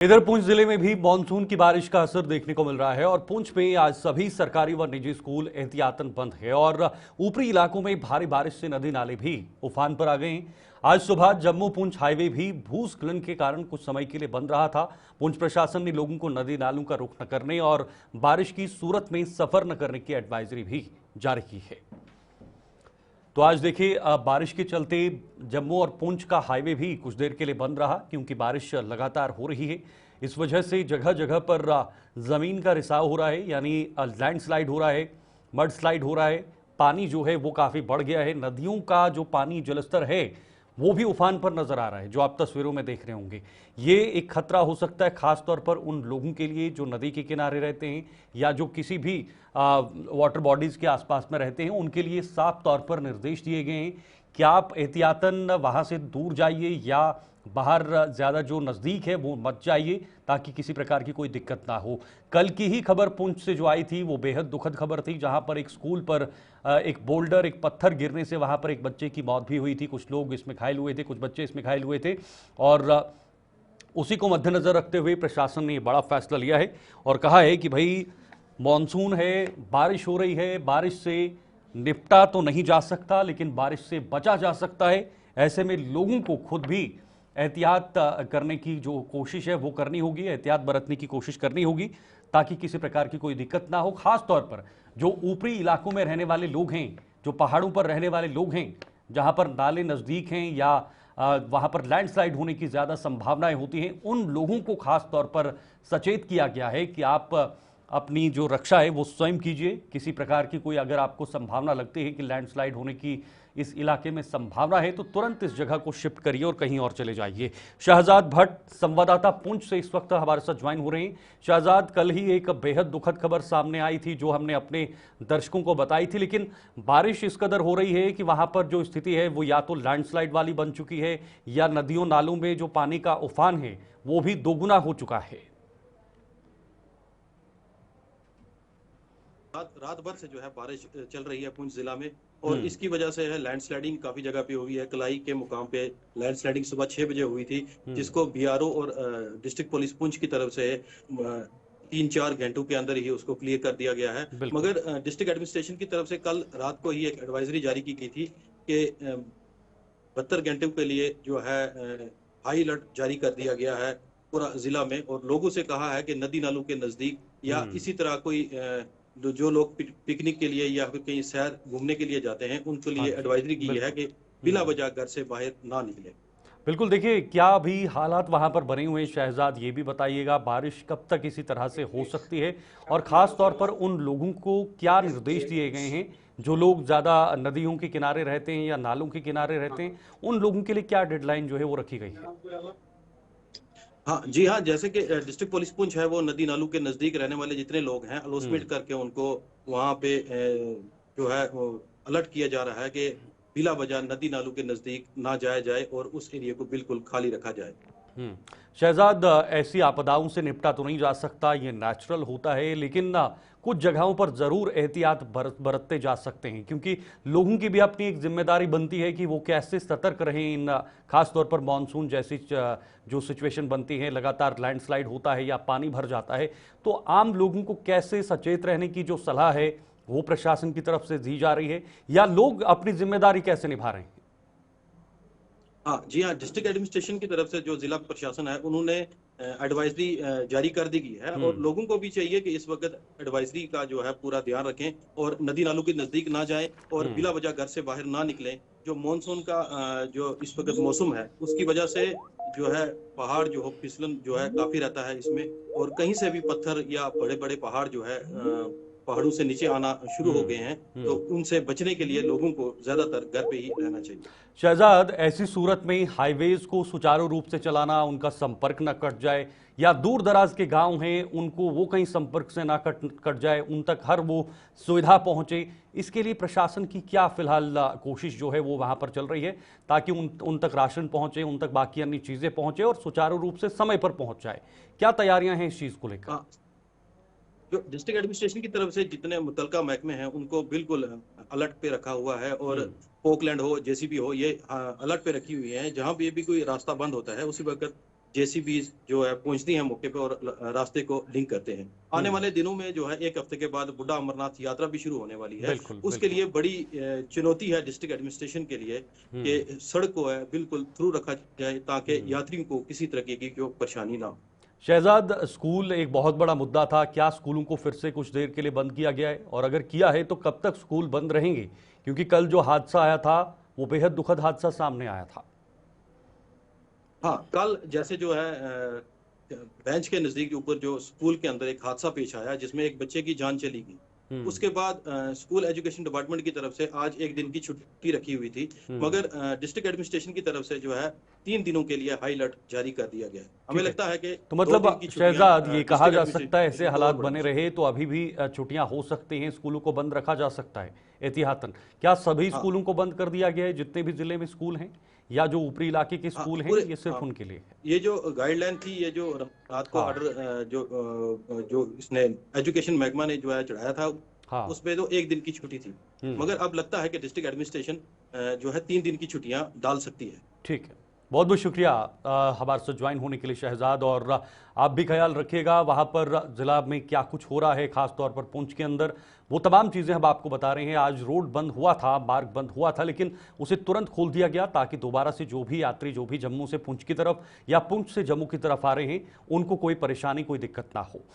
इधर पुंछ जिले में भी मानसून की बारिश का असर देखने को मिल रहा है और पुंछ में आज सभी सरकारी व निजी स्कूल एहतियातन बंद है और ऊपरी इलाकों में भारी बारिश से नदी नाले भी उफान पर आ गए हैं। आज सुबह जम्मू पुंछ हाईवे भी भूस्खलन के कारण कुछ समय के लिए बंद रहा था। पुंछ प्रशासन ने लोगों को नदी नालों का रुख न करने और बारिश की सूरत में सफर न करने की एडवाइजरी भी जारी की है। तो आज देखिए बारिश के चलते जम्मू और पुंछ का हाईवे भी कुछ देर के लिए बंद रहा क्योंकि बारिश लगातार हो रही है। इस वजह से जगह जगह पर जमीन का रिसाव हो रहा है, यानी लैंडस्लाइड हो रहा है, मड स्लाइड हो रहा है। पानी जो है वो काफी बढ़ गया है। नदियों का जो पानी जलस्तर है वो भी उफान पर नजर आ रहा है, जो आप तस्वीरों में देख रहे होंगे। ये एक खतरा हो सकता है खासतौर पर उन लोगों के लिए जो नदी के किनारे रहते हैं या जो किसी भी वाटर बॉडीज के आसपास में रहते हैं। उनके लिए साफ तौर पर निर्देश दिए गए हैं कि आप एहतियातन वहां से दूर जाइए या बाहर ज्यादा जो नजदीक है वो मत जाइए, ताकि किसी प्रकार की कोई दिक्कत ना हो। कल की ही खबर पुंछ से जो आई थी वो बेहद दुखद खबर थी, जहां पर एक स्कूल पर एक बोल्डर, एक पत्थर गिरने से वहां पर एक बच्चे की मौत भी हुई थी। कुछ लोग इसमें घायल हुए थे, कुछ बच्चे इसमें घायल हुए थे और उसी को मद्देनजर रखते हुए प्रशासन ने बड़ा फैसला लिया है और कहा है कि भाई मॉनसून है, बारिश हो रही है, बारिश से निपटा तो नहीं जा सकता लेकिन बारिश से बचा जा सकता है। ऐसे में लोगों को खुद भी एहतियात करने की जो कोशिश है वो करनी होगी, एहतियात बरतने की कोशिश करनी होगी ताकि किसी प्रकार की कोई दिक्कत ना हो। खास तौर पर जो ऊपरी इलाकों में रहने वाले लोग हैं, जो पहाड़ों पर रहने वाले लोग हैं, जहां पर नाले नजदीक हैं या वहां पर लैंडस्लाइड होने की ज्यादा संभावनाएं होती हैं, उन लोगों को खास तौर पर सचेत किया गया है कि आप अपनी जो रक्षा है वो स्वयं कीजिए। किसी प्रकार की कोई अगर आपको संभावना लगती है कि लैंडस्लाइड होने की इस इलाके में संभावना है तो तुरंत इस जगह को शिफ्ट करिए और कहीं और चले जाइए। शहजाद भट्ट संवाददाता पुंछ से इस वक्त हमारे साथ ज्वाइन हो रहे हैं। शहजाद, कल ही एक बेहद दुखद खबर सामने आई थी जो हमने अपने दर्शकों को बताई थी, लेकिन बारिश इस कदर हो रही है कि वहां पर जो स्थिति है वो या तो लैंडस्लाइड वाली बन चुकी है या नदियों नालों में जो पानी का उफान है वो भी दोगुना हो चुका है। रात भर से जो है बारिश चल रही है पुंछ जिला में और इसकी वजह से है लैंडस्लाइडिंग काफी जगह पे हुई है। कलाई के मुकाम पे लैंडस्लाइडिंग सुबह 6 बजे हुई थी, जिसको बीआरओ और डिस्ट्रिक्ट पुलिस पुंछ की तरफ से 3-4 घंटों के अंदर ही उसको क्लियर कर दिया गया है। मगर डिस्ट्रिक्ट एडमिनिस्ट्रेशन की तरफ से कल रात को ही एक एडवाइजरी जारी की गई थी कि 72 घंटों के लिए जो है हाई अलर्ट जारी कर दिया गया है पूरा जिला में, और लोगों से कहा है कि नदी नालों के नजदीक या इसी तरह कोई जो लोग पिकनिक के लिए या फिर कहीं सैर घूमने के लिए जाते हैं उनके लिए एडवाइजरी की है कि बिना वजह घर से बाहर ना निकले। बिल्कुल, देखिए क्या अभी हालात वहां पर बने हुए हैं शहजाद, ये भी बताइएगा बारिश कब तक इसी तरह से हो सकती है और खास तौर पर उन लोगों को क्या निर्देश दिए गए हैं जो लोग ज्यादा नदियों के किनारे रहते हैं या नालों के किनारे रहते हैं, उन लोगों के लिए क्या डेडलाइन जो है वो रखी गई है? हाँ जी हाँ, जैसे कि डिस्ट्रिक्ट पुलिस पुंछ है वो नदी नालों के नजदीक रहने वाले जितने लोग हैं अलॉटमेंट करके उनको वहां पे जो है वो अलर्ट किया जा रहा है कि बिला वजह नदी नालों के नजदीक ना जाया जाए और उस एरिया को बिल्कुल खाली रखा जाए। शहजाद, ऐसी आपदाओं से निपटा तो नहीं जा सकता, ये नेचुरल होता है, लेकिन कुछ जगहों पर जरूर एहतियात बरतते जा सकते हैं क्योंकि लोगों की भी अपनी एक जिम्मेदारी बनती है कि वो कैसे सतर्क रहें इन खासतौर पर मानसून जैसी जो सिचुएशन बनती है, लगातार लैंडस्लाइड होता है या पानी भर जाता है, तो आम लोगों को कैसे सचेत रहने की जो सलाह है वो प्रशासन की तरफ से दी जा रही है या लोग अपनी जिम्मेदारी कैसे निभा रहे हैं? हाँ जी हाँ, डिस्ट्रिक्ट एडमिनिस्ट्रेशन की तरफ से जो जिला प्रशासन है उन्होंने एडवाइजरी जारी कर दी गई है और लोगों को भी चाहिए कि इस वक्त एडवाइजरी का जो है पूरा ध्यान रखें और नदी नालों के नजदीक ना जाएं और बिला वजह घर से बाहर ना निकलें। जो मानसून का जो इस वक्त मौसम है उसकी वजह से जो है पहाड़ जो है फिसलन जो है काफी रहता है इसमें, और कहीं से भी पत्थर या बड़े बड़े पहाड़ जो है पहाड़ों से नीचे आना शुरू हो गए हैं, तो उनसे बचने के लिए लोगों को ज्यादातर घर पे ही रहना चाहिए। शहजाद, ऐसी सूरत में हाईवेज को सुचारू रूप से चलाना, उनका संपर्क न कट जाए या दूर दराज के गांव हैं उनको वो कहीं संपर्क से ना कट जाए, उन तक हर वो सुविधा पहुंचे, इसके लिए प्रशासन की क्या फिलहाल कोशिश जो है वो वहां पर चल रही है ताकि उन तक राशन पहुंचे, उन तक बाकी अन्य चीजें पहुंचे और सुचारू रूप से समय पर पहुंच जाए? क्या तैयारियां हैं इस चीज को लेकर? जो डिस्ट्रिक्ट एडमिनिस्ट्रेशन की तरफ से जितने मुतलका महकमे हैं उनको बिल्कुल अलर्ट पे रखा हुआ है और पोकलैंड हो, जेसीबी हो, ये अलर्ट पे रखी हुई है। जहां भी कोई रास्ता बंद होता है उसी वक्त जेसीबी जो है पहुंचती हैं मौके पे और रास्ते को लिंक करते हैं। आने वाले दिनों में जो है 1 हफ्ते के बाद बुड्ढा अमरनाथ यात्रा भी शुरू होने वाली है। बिल्कुल, उसके बिल्कुल। लिए बड़ी चुनौती है डिस्ट्रिक्ट एडमिनिस्ट्रेशन के लिए कि सड़क को है बिल्कुल थ्रू रखा जाए ताकि यात्रियों को किसी तरीके की कोई परेशानी ना हो। शहजाद, स्कूल एक बहुत बड़ा मुद्दा था। क्या स्कूलों को फिर से कुछ देर के लिए बंद किया गया है, और अगर किया है तो कब तक स्कूल बंद रहेंगे? क्योंकि कल जो हादसा आया था वो बेहद दुखद हादसा सामने आया था। हाँ, कल जैसे जो है बेंच के नजदीक ऊपर जो स्कूल के अंदर एक हादसा पेश आया जिसमें एक बच्चे की जान चली गई। उसके बाद स्कूल एजुकेशन डिपार्टमेंट की तरफ से आज 1 दिन की छुट्टी रखी हुई थी, मगर डिस्ट्रिक्ट एडमिनिस्ट्रेशन की तरफ से जो है 3 दिनों के लिए हाई अलर्ट जारी कर दिया गया है। हमें लगता है कि तो 2 मतलब दिन की छुट्टियां शहजाद, ये कहा डिस्ट्रिक्ट जा सकता है ऐसे एडमिनिस्ट्रेशन को हालात और बने बढ़ा रहे तो अभी भी छुट्टियां हो सकती हैं, स्कूलों को बंद रखा जा सकता है एहतियातन। क्या सभी हाँ, स्कूलों को बंद कर दिया गया है जितने भी जिले में स्कूल हैं, या जो ऊपरी इलाके के हाँ, स्कूल हैं पूरे ये सिर्फ हाँ, उनके लिए है? ये जो गाइडलाइन थी, ये जो रात को हाँ, ऑर्डर जो इसने एजुकेशन महकमा ने जो है चढ़ाया था, हाँ। उसपे तो 1 दिन की छुट्टी थी। मगर अब लगता है कि डिस्ट्रिक्ट एडमिनिस्ट्रेशन जो है 3 दिन की छुट्टियां डाल सकती है। ठीक है, बहुत बहुत शुक्रिया हमारे साथ ज्वाइन होने के लिए शहजाद। और आप भी ख्याल रखिएगा वहाँ पर ज़िला में क्या कुछ हो रहा है, खास तौर पर पुंछ के अंदर। वो तमाम चीज़ें हम आपको बता रहे हैं। आज रोड बंद हुआ था, मार्ग बंद हुआ था, लेकिन उसे तुरंत खोल दिया गया ताकि दोबारा से जो भी यात्री जो भी जम्मू से पुंछ की तरफ या पुंछ से जम्मू की तरफ आ रहे हैं उनको कोई परेशानी, कोई दिक्कत ना हो।